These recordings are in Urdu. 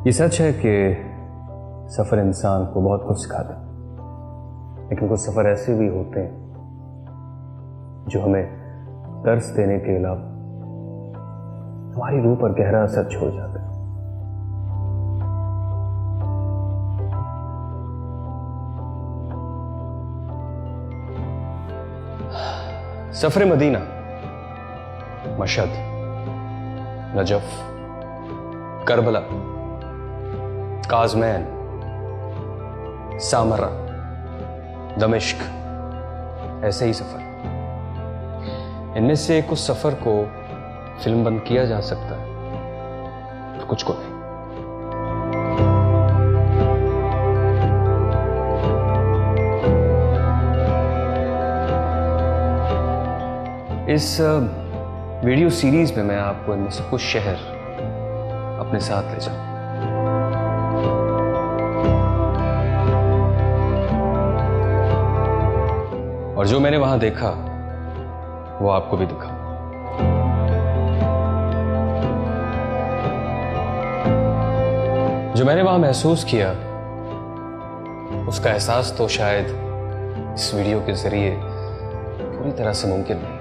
یہ سچ ہے کہ سفر انسان کو بہت کچھ سکھاتا ہے، لیکن کچھ سفر ایسے بھی ہوتے ہیں جو ہمیں درس دینے کے علاوہ ہماری روح پر گہرا اثر چھوڑ جاتا ہے۔ سفر مدینہ، مشہد، نجف، کربلا، کاظمین، سامرہ، دمشق، ایسے ہی سفر۔ ان میں سے کچھ سفر کو فلم بند کیا جا سکتا ہے اور کچھ کو نہیں۔ اس ویڈیو سیریز میں آپ کو ان میں سے کچھ شہر اپنے ساتھ لے جاؤں، اور جو میں نے وہاں دیکھا وہ آپ کو بھی دکھا۔ جو میں نے وہاں محسوس کیا اس کا احساس تو شاید اس ویڈیو کے ذریعے پوری طرح سے ممکن نہیں،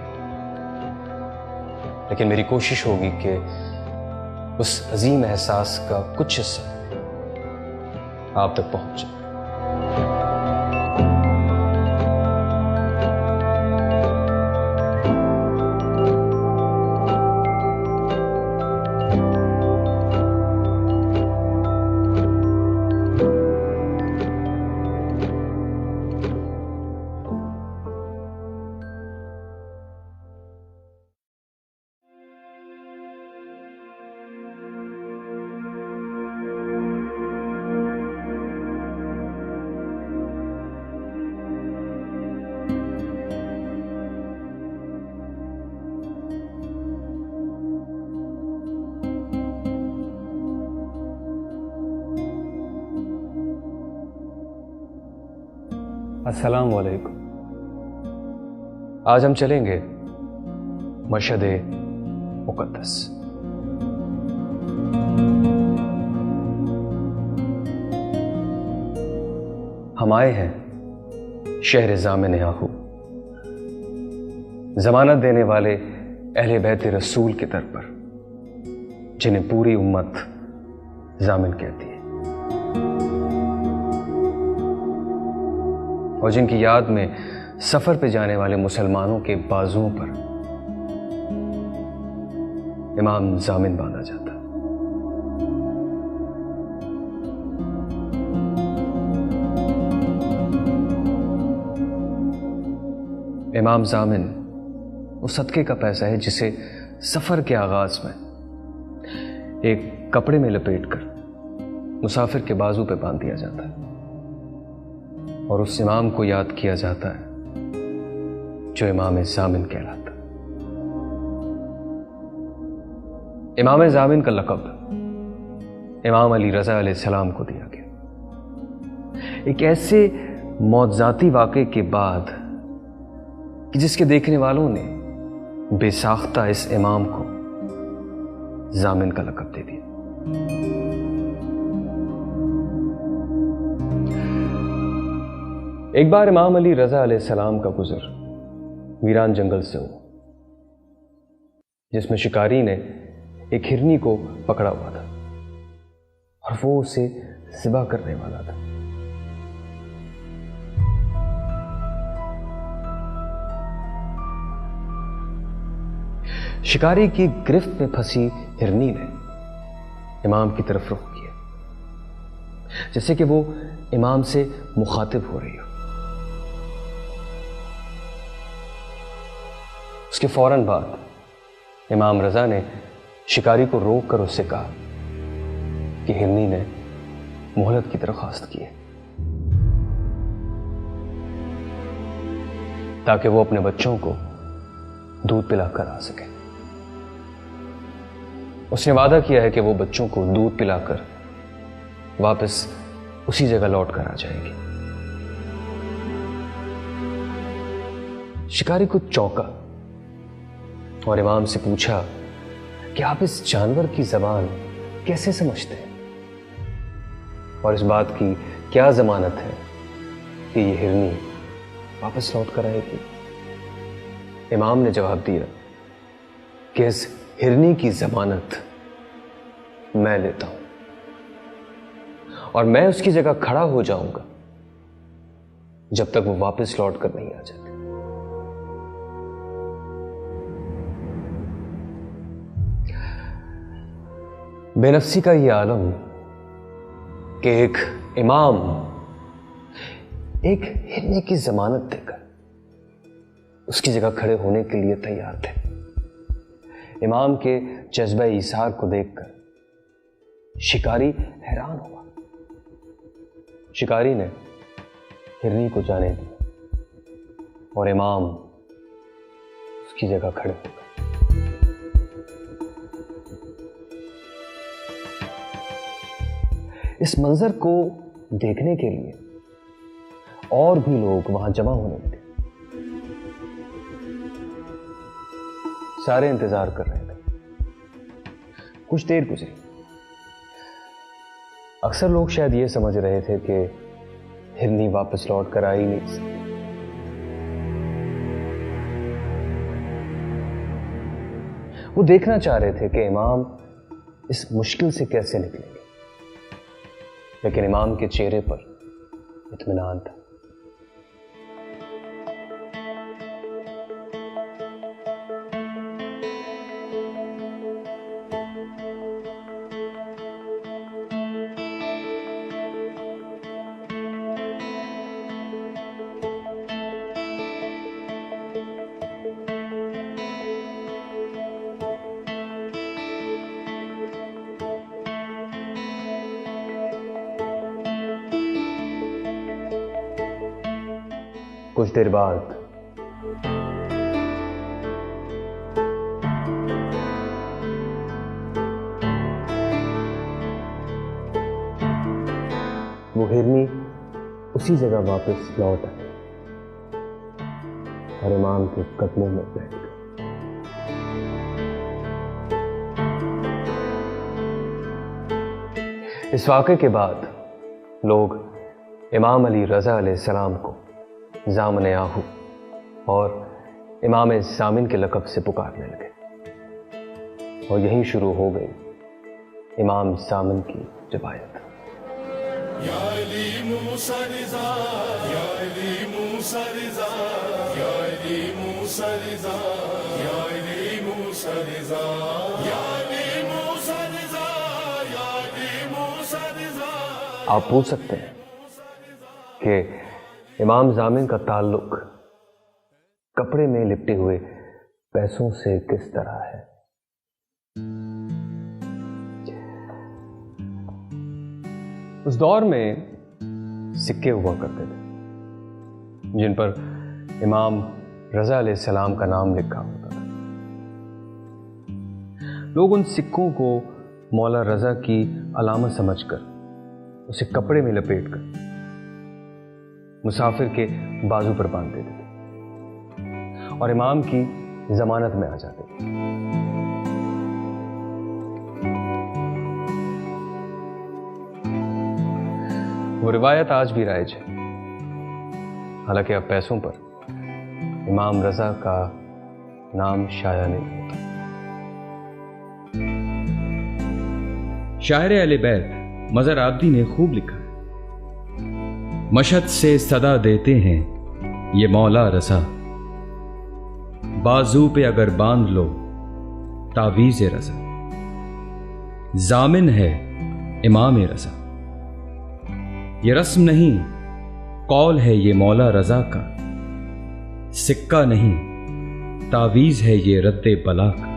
لیکن میری کوشش ہوگی کہ اس عظیم احساس کا کچھ حصہ آپ تک پہنچ جائے۔ السلام علیکم۔ آج ہم چلیں گے مشہد مقدس۔ ہم آئے ہیں شہر ضامن آہو، ضمانت دینے والے اہل بیت رسول کے در پر، جنہیں پوری امت ضامن کہتی ہے، اور جن کی یاد میں سفر پہ جانے والے مسلمانوں کے بازوؤں پر امام ضامن باندھا جاتا ہے۔ امام ضامن وہ صدقے کا پیسہ ہے جسے سفر کے آغاز میں ایک کپڑے میں لپیٹ کر مسافر کے بازو پہ باندھ دیا جاتا ہے، اور اس امام کو یاد کیا جاتا ہے جو امام ضامن کہلاتا ہے۔ امام ضامن کا لقب امام علی رضا علیہ السلام کو دیا گیا، ایک ایسے معجزاتی واقعے کے بعد کہ جس کے دیکھنے والوں نے بے ساختہ اس امام کو ضامن کا لقب دے دیا۔ ایک بار امام علی رضا علیہ السلام کا گزر ویران جنگل سے ہوا، جس میں شکاری نے ایک ہرنی کو پکڑا ہوا تھا اور وہ اسے ذبح کرنے والا تھا۔ شکاری کی گرفت میں پھنسی ہرنی نے امام کی طرف رخ کیا، جیسے کہ وہ امام سے مخاطب ہو رہی ہو۔ اس کے فوراً بعد امام رضا نے شکاری کو روک کر اس سے کہا کہ ہرنی نے مہلت کی درخواست کی ہے تاکہ وہ اپنے بچوں کو دودھ پلا کر آ سکے۔ اس نے وعدہ کیا ہے کہ وہ بچوں کو دودھ پلا کر واپس اسی جگہ لوٹ کر آ جائے گی۔ شکاری کو چونکا اور امام سے پوچھا کہ آپ اس جانور کی زبان کیسے سمجھتے ہیں؟ اور اس بات کی کیا ضمانت ہے کہ یہ ہرنی واپس لوٹ کر آئے گی؟ امام نے جواب دیا کہ اس ہرنی کی ضمانت میں لیتا ہوں، اور میں اس کی جگہ کھڑا ہو جاؤں گا جب تک وہ واپس لوٹ کر نہیں آ جاتی۔ بے نفسی کا یہ عالم کہ ایک امام ایک ہرنی کی ضمانت دے کر اس کی جگہ کھڑے ہونے کے لیے تیار تھے۔ امام کے جذبہ ایثار کو دیکھ کر شکاری حیران ہوا۔ شکاری نے ہرنی کو جانے دیا اور امام اس کی جگہ کھڑے ہو گئے۔ اس منظر کو دیکھنے کے لیے اور بھی لوگ وہاں جمع ہونے لگے۔ سارے انتظار کر رہے تھے۔ کچھ دیر گزری۔ اکثر لوگ شاید یہ سمجھ رہے تھے کہ ہرنی واپس لوٹ کر آئی نہیں سکتی۔ وہ دیکھنا چاہ رہے تھے کہ امام اس مشکل سے کیسے نکلیں گے، لیکن امام کے چہرے پر اطمینان تھا۔ کچھ دیر بعد وہ ہرنی اسی جگہ واپس لوٹ آئی اور امام کے قدموں میں بیٹھ گئی۔ اس واقعے کے بعد لوگ امام علی رضا علیہ السلام کو زامن آہو اور امام زامن کے لقب سے پکارنے لگے، اور یہیں شروع ہو گئی امام زامن کی روایت۔ یا علی موسیٰ رضا، یا علی موسیٰ رضا، یا علی موسیٰ رضا، یا علی موسیٰ رضا، یا علی موسیٰ رضا، یا علی موسیٰ رضا۔ آپ پوچھ سکتے ہیں کہ امام زامن کا تعلق کپڑے میں لپٹے ہوئے پیسوں سے کس طرح ہے؟ اس دور میں سکے ہوا کرتے تھے جن پر امام رضا علیہ السلام کا نام لکھا ہوتا تھا۔ لوگ ان سکوں کو مولا رضا کی علامت سمجھ کر اسے کپڑے میں لپیٹ کر مسافر کے بازو پر باندھ دیتے تھے اور امام کی ضمانت میں آ جاتے تھے۔ وہ روایت آج بھی رائج ہے، حالانکہ اب پیسوں پر امام رضا کا نام شائع نہیں ہوتا۔ شاعر اہل بیت مظہر عابدی نے خوب لکھا ہے، مشہد سے صدا دیتے ہیں یہ مولا رضا، بازو پہ اگر باندھ لو تعویذ رضا، ضامن ہے امام رضا، یہ رسم نہیں قول ہے یہ مولا رضا کا، سکہ نہیں تعویذ ہے یہ رد بلا کا،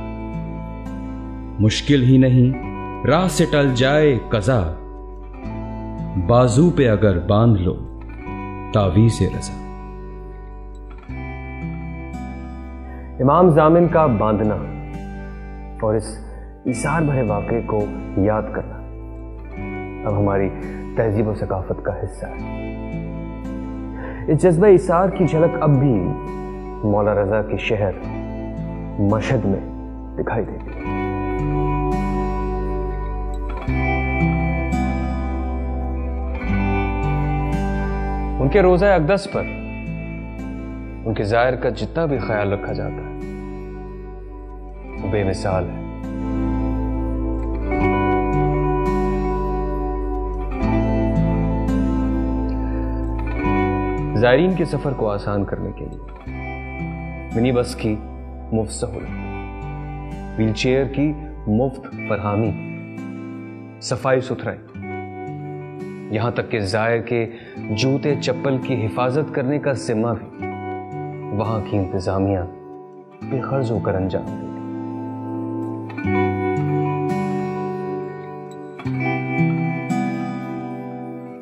مشکل ہی نہیں راہ سے ٹل جائے قضا، بازو پہ اگر باندھ لو تعویذ رضا۔ امام زامن کا باندھنا اور اس ایثار بھرے واقعے کو یاد کرنا اب ہماری تہذیب و ثقافت کا حصہ ہے۔ اس جذبہ ایثار کی جھلک اب بھی مولا رضا کے شہر مشہد میں دکھائی دیتی ہے۔ ان کے روزہ اقدس پر ان کے زائر کا جتنا بھی خیال رکھا جاتا ہے وہ بے مثال ہے. زائرین کے سفر کو آسان کرنے کے لیے منی بس کی مفت سہولت، ویل چیئر کی مفت فراہمی، صفائی ستھرائی، یہاں تک کہ زائر کے جوتے چپل کی حفاظت کرنے کا ذمہ بھی وہاں کی انتظامیہ بے غرض ہو کر انجام دیتی.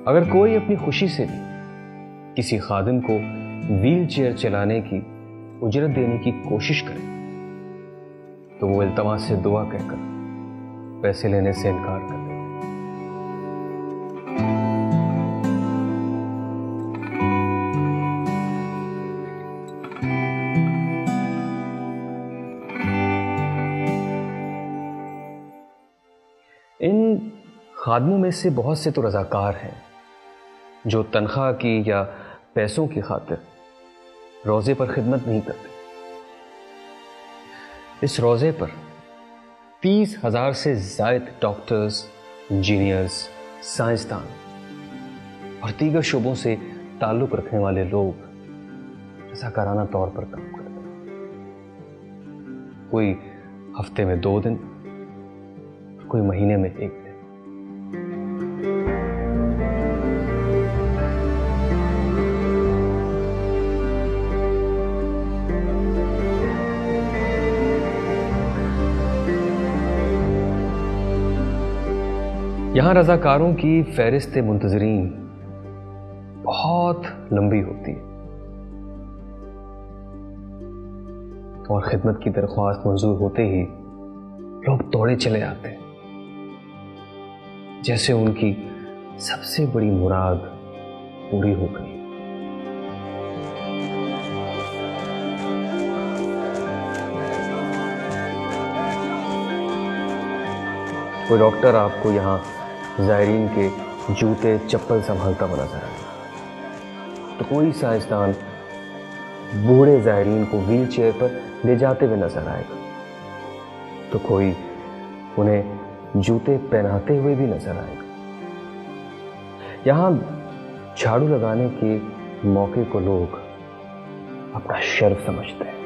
اگر کوئی اپنی خوشی سے بھی کسی خادم کو ویل چیئر چلانے کی اجرت دینے کی کوشش کرے تو وہ التماس سے دعا کہہ کر پیسے لینے سے انکار کر دیتے. ان خادموں میں سے بہت سے تو رضاکار ہیں جو تنخواہ کی یا پیسوں کی خاطر روزے پر خدمت نہیں کرتے. اس روزے پر 30,000 سے زائد ڈاکٹرز، انجینئرز، سائنسدان اور دیگر شعبوں سے تعلق رکھنے والے لوگ رضاکارانہ طور پر کام کرتے ہیں. کوئی ہفتے میں 2 دن، کوئی مہینے میں 1 دن. یہاں رضاکاروں کی فہرست منتظرین بہت لمبی ہوتی ہے اور خدمت کی درخواست منظور ہوتے ہی لوگ دوڑے چلے آتے ہیں جیسے ان کی سب سے بڑی مراد پوری ہو گئی. کوئی ڈاکٹر آپ کو یہاں زائرین کے جوتے چپل سنبھالتا ہوا نظر آئے گا تو کوئی سائنسدان بوڑھے زائرین کو ویل چیئر پر لے جاتے ہوئے نظر آئے گا تو کوئی انہیں جوتے پہناتے ہوئے بھی نظر آئے گا. یہاں جھاڑو لگانے کے موقع کو لوگ اپنا شرف سمجھتے ہیں.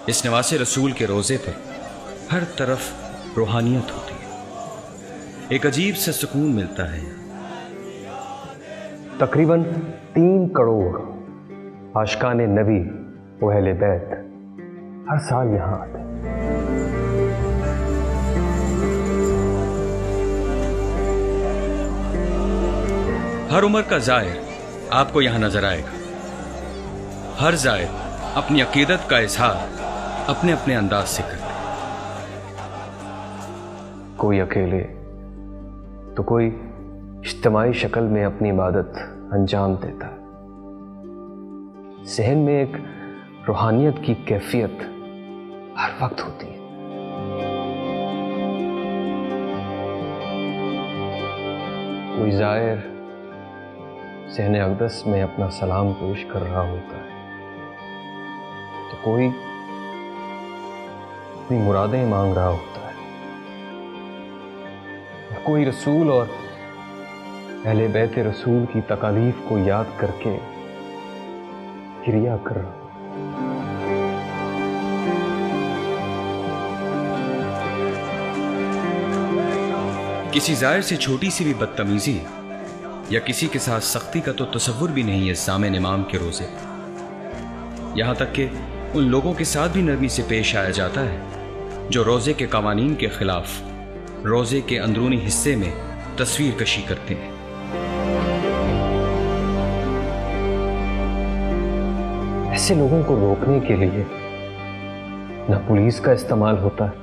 اس نواز رسول کے روزے پر ہر طرف روحانیت ہوتی ہے، ایک عجیب سے سکون ملتا ہے. تقریباً 3 کروڑ عاشقان نبی و اہل بیت ہر سال یہاں آتے ہیں. ہر عمر کا زائر آپ کو یہاں نظر آئے گا. ہر زائر اپنی عقیدت کا اظہار اپنے اپنے انداز سے کرتے ہیں. کوئی اکیلے تو کوئی اجتماعی شکل میں اپنی عبادت انجام دیتا ہے. ذہن میں ایک روحانیت کی کیفیت ہر وقت ہوتی ہے. کوئی زائر صحن اقدس میں اپنا سلام پیش کر رہا ہوتا ہے تو کوئی اپنی مرادیں مانگ رہا ہوتا ہے، کوئی رسول اور اہل بیت رسول کی تکالیف کو یاد کر کے کریا کر رہا. کسی زائر سے چھوٹی سی بھی بدتمیزی یا کسی کے ساتھ سختی کا تو تصور بھی نہیں ہے سامع امام کے روزے. یہاں تک کہ ان لوگوں کے ساتھ بھی نرمی سے پیش آیا جاتا ہے جو روزے کے قوانین کے خلاف روزے کے اندرونی حصے میں تصویر کشی کرتے ہیں. ایسے لوگوں کو روکنے کے لیے نہ پولیس کا استعمال ہوتا ہے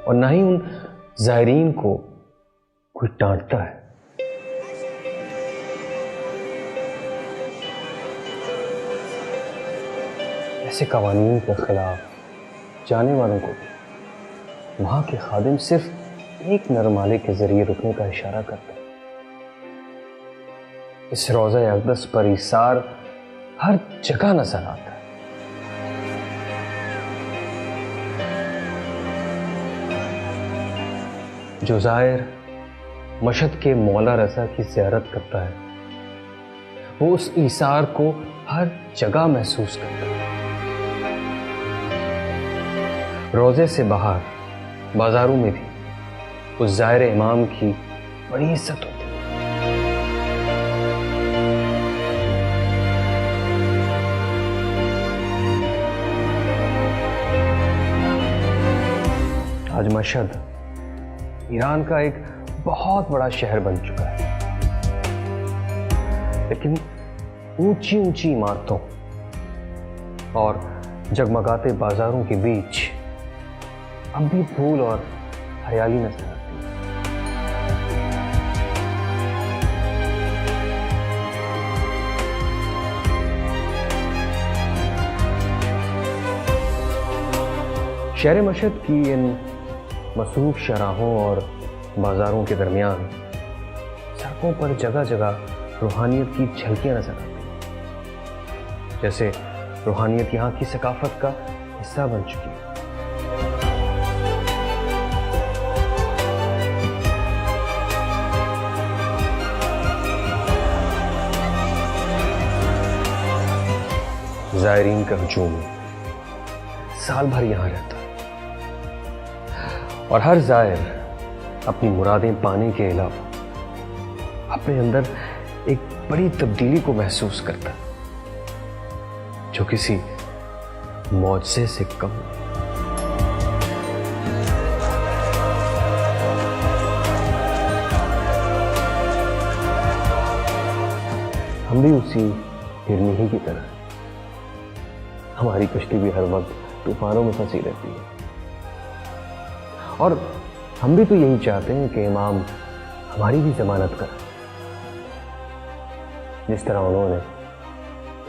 اور نہ ہی ان زائرین کو کوئی ڈانٹتا ہے۔ ایسے قوانین کے خلاف جانے والوں کو بھی وہاں کے خادم صرف ایک نرمالے کے ذریعے رکنے کا اشارہ کرتے ہیں۔ اس روضہ اقدس پر ایثار ہر جگہ نظر آتا ہے۔ جو زائر مشہد کے مولا رضا کی زیارت کرتا ہے وہ اس ایثار کو ہر جگہ محسوس کرتا ہے۔ روضے سے باہر بازاروں میں بھی اس زائر امام کی بڑی عزت ہوتی ہے۔ آج مشہد ایران کا ایک بہت بڑا شہر بن چکا ہے، لیکن اونچی اونچی عمارتوں اور جگمگاتے بازاروں کے بیچ اب بھی پھول اور ہریالی نظر آتی ہے۔ شہر مشہد کی ان مصروف شاہراہوں اور بازاروں کے درمیان سڑکوں پر جگہ جگہ روحانیت کی جھلکیاں نظر آتی ہیں، جیسے روحانیت یہاں کی ثقافت کا حصہ بن چکی ہے۔ زائرین کا ہجوم سال بھر یہاں رہتا ہے اور ہر زائر اپنی مرادیں پانے کے علاوہ اپنے اندر ایک بڑی تبدیلی کو محسوس کرتا ہے جو کسی معجزے سے کم نہیں۔ ہم بھی اسی ہرنی ہی کی طرح، ہماری کشتی بھی ہر وقت طوفانوں میں پھنسی رہتی ہے، اور ہم بھی تو یہی چاہتے ہیں کہ امام ہماری بھی ضمانت کرے، جس طرح انہوں نے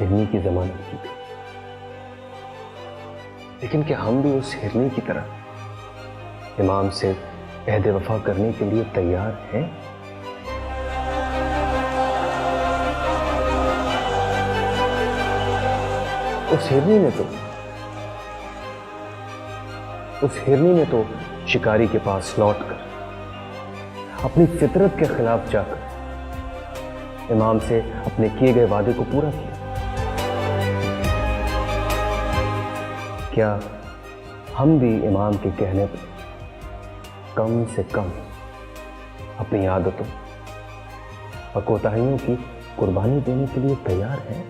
ہرنی کی ضمانت کی تھی۔ لیکن کیا ہم بھی اس ہرنی کی طرح امام سے عہد وفا کرنے کے لیے تیار ہیں؟ اس ہرنی نے تو شکاری کے پاس لوٹ کر اپنی فطرت کے خلاف جا کر امام سے اپنے کیے گئے وعدے کو پورا کیا۔ کیا ہم بھی امام کے کہنے پر کم سے کم اپنی عادتوں اور کوتاہیوں کی قربانی دینے کے لیے تیار ہیں؟